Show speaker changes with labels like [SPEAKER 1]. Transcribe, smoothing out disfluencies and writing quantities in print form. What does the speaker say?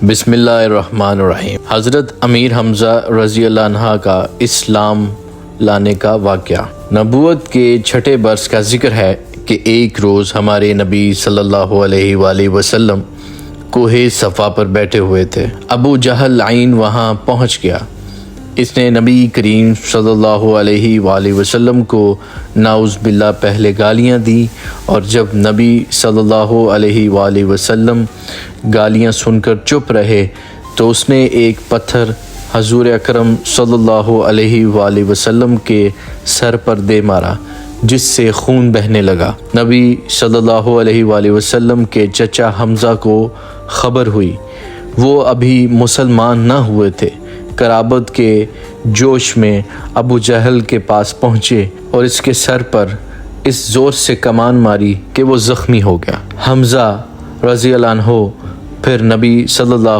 [SPEAKER 1] بسم اللہ الرحمن الرحیم۔ حضرت امیر حمزہ رضی اللہ عنہ کا اسلام لانے کا واقعہ۔ نبوت کے چھٹے برس کا ذکر ہے کہ ایک روز ہمارے نبی صلی اللہ علیہ وآلہ وسلم کوہ صفا پر بیٹھے ہوئے تھے۔ ابو جہل لعین وہاں پہنچ گیا۔ اس نے نبی کریم صلی اللہ علیہ وآلہ وسلم کو نعوذ باللہ پہلے گالیاں دی، اور جب نبی صلی اللہ علیہ وآلہ وسلم گالیاں سن کر چپ رہے تو اس نے ایک پتھر حضور اکرم صلی اللہ علیہ وآلہ وسلم کے سر پر دے مارا، جس سے خون بہنے لگا۔ نبی صلی اللہ علیہ وآلہ وسلم کے چچا حمزہ کو خبر ہوئی۔ وہ ابھی مسلمان نہ ہوئے تھے۔ قرابت کے جوش میں ابو جہل کے پاس پہنچے اور اس کے سر پر اس زور سے کمان ماری کہ وہ زخمی ہو گیا۔ حمزہ رضی اللہ عنہ پھر نبی صلی اللہ